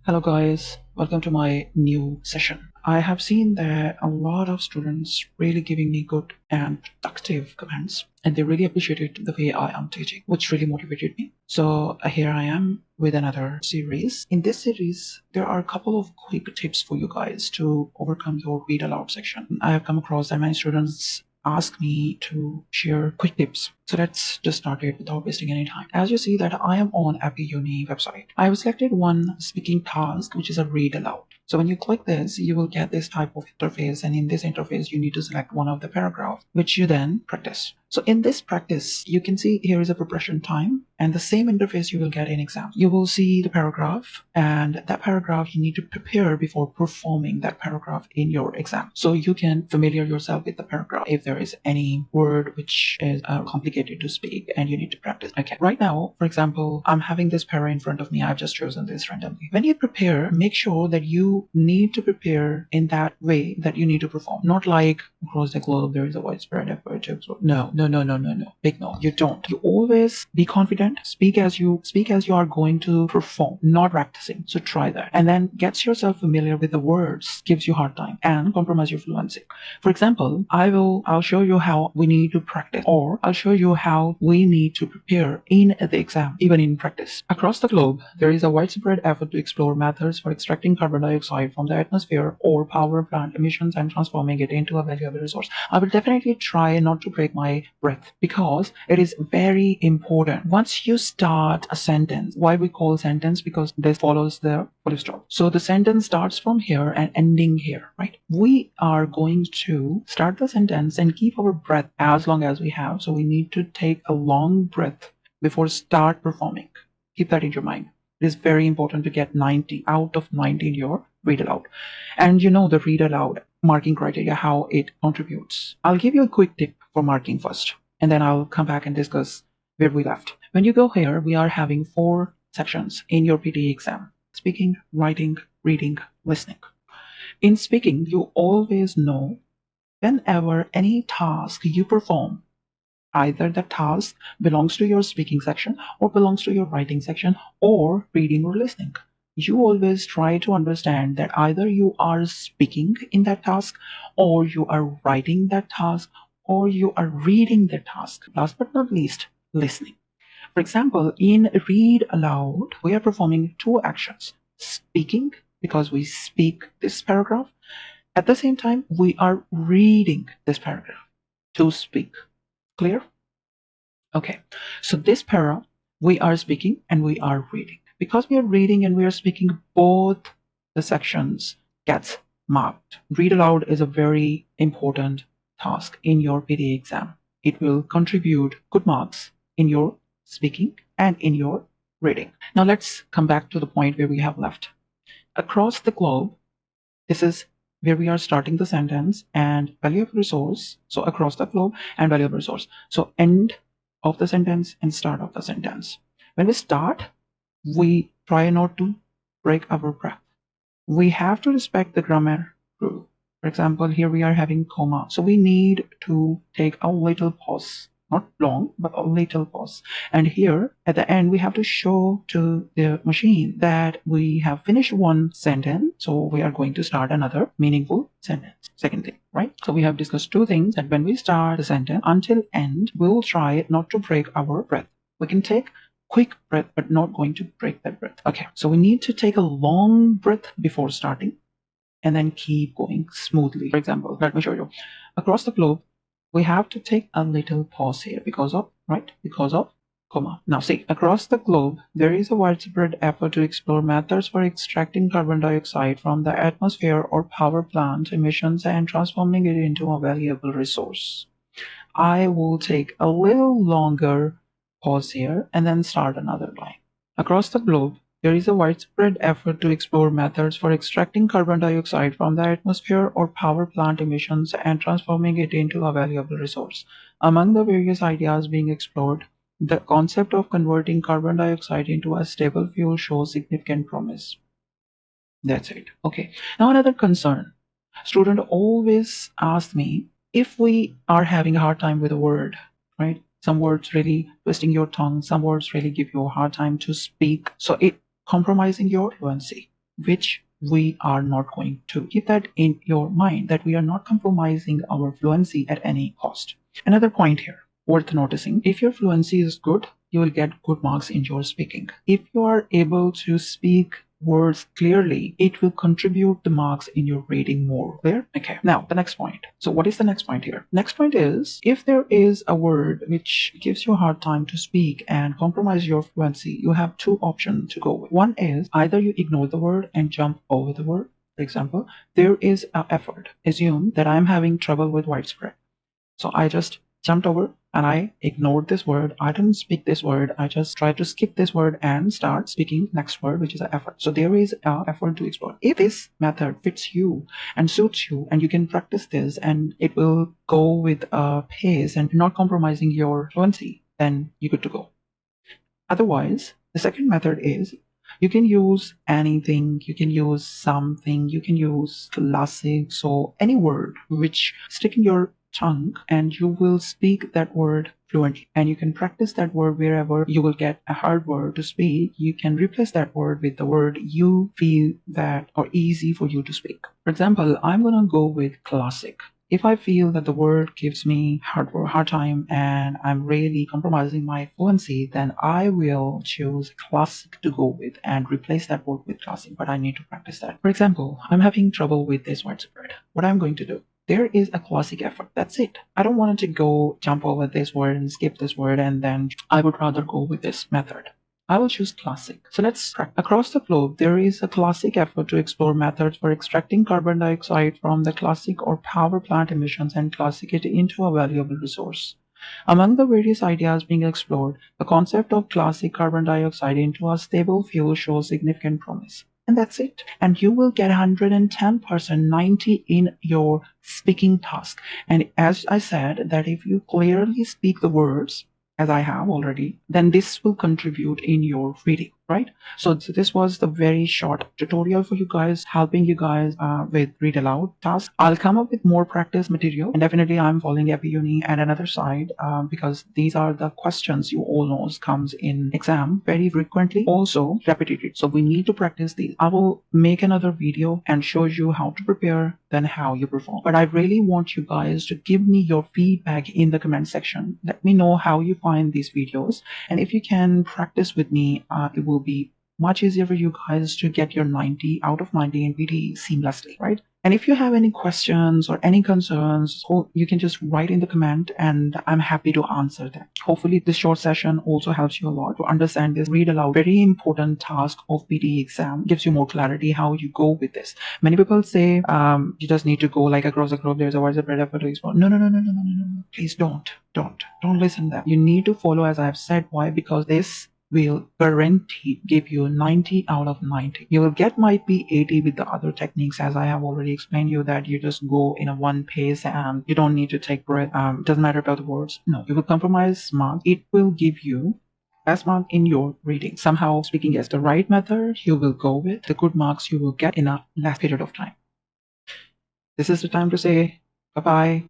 Hello guys, welcome to my new session. I have seen that a lot of students really giving me good and productive comments, and they really appreciated the way I am teaching, which really motivated me. So here I am with another series. In this series, there are a couple of quick tips for you guys to overcome your read aloud section. I have come across that many students ask me to share quick tips. So let's just start it without wasting any time. As you see that I am on Appy Uni website. I have selected one speaking task, which is a read aloud. So when you click this, you will get this type of interface, and in this interface, you need to select one of the paragraph, which you then practice. So in this practice, you can see here is a preparation time, and the same interface you will get in exam. You will see the paragraph, and that paragraph you need to prepare before performing that paragraph in your exam. So you can familiar yourself with the paragraph if there is any word which is complicated to speak and you need to practice. Okay, right now, for example, I'm having this para in front of me. I've just chosen this randomly. When you prepare, make sure that you need to prepare in that way that you need to perform. Not like across the globe there is a widespread effort to explore. No. Big no. You don't. You always be confident. Speak as you are going to perform, not practicing. So try that. And then get yourself familiar with the words, gives you hard time, and compromise your fluency. For example, I'll show you how we need to practice, or I'll show you how we need to prepare in the exam, even in practice. Across the globe, there is a widespread effort to explore methods for extracting carbon dioxide from the atmosphere or power plant emissions and transforming it into a valuable resource. I will definitely try not to break my breath because it is very important. Once you start a sentence, why we call sentence? Because this follows the full stop. So the sentence starts from here and ending here, right? We are going to start the sentence and keep our breath as long as we have. So we need to take a long breath before start performing. Keep that in your mind. It is very important to get 90 out of 90 in your read aloud. And you know the read aloud marking criteria, how it contributes. I'll give you a quick tip for marking first, and then I'll come back and discuss where we left. When you go here, we are having 4 sections in your PTE exam: speaking, writing, reading, listening. In speaking, you always know whenever any task you perform, either the task belongs to your speaking section or belongs to your writing section or reading or listening. You always try to understand that either you are speaking in that task or you are writing that task or you are reading the task. Last but not least, listening. For example, in read aloud, we are performing 2 actions: speaking, because we speak this paragraph. At the same time, we are reading this paragraph to speak. Clear? Okay, so this para, we are speaking and we are reading. Because we are reading and we are speaking, both the sections gets marked. Read aloud is a very important task in your PTE exam. It will contribute good marks in your speaking and in your reading. Now let's come back to the point where we have left. Across the globe, this is where we are starting the sentence and valuable resource. So across the globe and valuable resource. So end of the sentence and start of the sentence. When we start, we try not to break our breath. We have to respect the grammar rule. For example, here we are having comma. So we need to take a little pause. Not long, but a little pause. And here at the end, we have to show to the machine that we have finished one sentence. So we are going to start another meaningful sentence. Second thing, right? So we have discussed 2 things, that when we start the sentence until end, we'll try not to break our breath. We can take quick breath, but not going to break that breath. Okay, so we need to take a long breath before starting and then keep going smoothly. For example, let me show you. Across the globe, we have to take a little pause here because of, right? Because of comma. Now see, across the globe, there is a widespread effort to explore methods for extracting carbon dioxide from the atmosphere or power plant emissions and transforming it into a valuable resource. I will take a little longer pause here and then start another line. Across the globe, there is a widespread effort to explore methods for extracting carbon dioxide from the atmosphere or power plant emissions and transforming it into a valuable resource. Among the various ideas being explored, the concept of converting carbon dioxide into a stable fuel shows significant promise. That's it. Okay. Now another concern. Student always ask me if we are having a hard time with a word, right? Some words really twisting your tongue, some words really give you a hard time to speak. So it compromising your fluency. which we are not going to. Keep that in your mind, that we are not compromising our fluency at any cost. Another point here worth noticing: if your fluency is good, you will get good marks in your speaking. If you are able to speak words clearly, it will contribute the marks in your reading more. Clear? Okay. Now, the next point. So what is the next point here? Next point is, if there is a word which gives you a hard time to speak and compromise your fluency, you have two options to go with. One is either you ignore the word and jump over the word. For example, there is an effort. Assume that I'm having trouble with widespread. So I just jumped over and I ignored this word. I didn't speak this word. I just tried to skip this word and start speaking next word, which is an effort. So there is an effort to explore. If this method fits you and suits you, and you can practice this and it will go with a pace and not compromising your fluency, then you're good to go. Otherwise, the second method is you can use anything, you can use something, you can use classic, so any word which stick in your tongue and you will speak that word fluently, and you can practice that word wherever you will get a hard word to speak. You can replace that word with the word you feel that are easy for you to speak. For example, I'm gonna go with classic. If I feel that the word gives me hard time and I'm really compromising my fluency, then I will choose classic to go with and replace that word with classic, but I need to practice that. For example, I'm having trouble with this widespread. What I'm going to do, there is a classic effort. That's it. I don't want to go jump over this word and skip this word, and then I would rather go with this method. I will choose classic. So let's track. Across the globe, there is a classic effort to explore methods for extracting carbon dioxide from the classic or power plant emissions and classic it into a valuable resource. Among the various ideas being explored, the concept of classic carbon dioxide into a stable fuel shows significant promise. And that's it. And you will get 110% 90 in your speaking task. And as I said, that if you clearly speak the words, as I have already, then this will contribute in your reading, right? So this was the very short tutorial for you guys, helping you guys with read aloud task. I'll come up with more practice material, and definitely I'm following EpiUni and another side because these are the questions you all know comes in exam very frequently, also repetitive. So we need to practice these. I will make another video and show you how to prepare, then how you perform. But I really want you guys to give me your feedback in the comment section. Let me know how you find these videos, and if you can practice with me, it will be much easier for you guys to get your 90 out of 90 in PTE seamlessly, right? And if you have any questions or any concerns, you can just write in the comment and I'm happy to answer them. Hopefully this short session also helps you a lot to understand this read aloud, very important task of PTE exam, gives you more clarity how you go with this. Many people say you just need to go like across the globe, there's a widespread effort to explore. No. Please don't listen to that. You need to follow as I have said. Why? Because this will guarantee give you 90 out of 90. You will get might be 80 with the other techniques, as I have already explained you, that you just go in a one pace and you don't need to take breath. Doesn't matter about the words. No, you will compromise mark. It will give you best mark in your reading. Somehow speaking is the right method, you will go with the good marks you will get in a less period of time. This is the time to say bye-bye.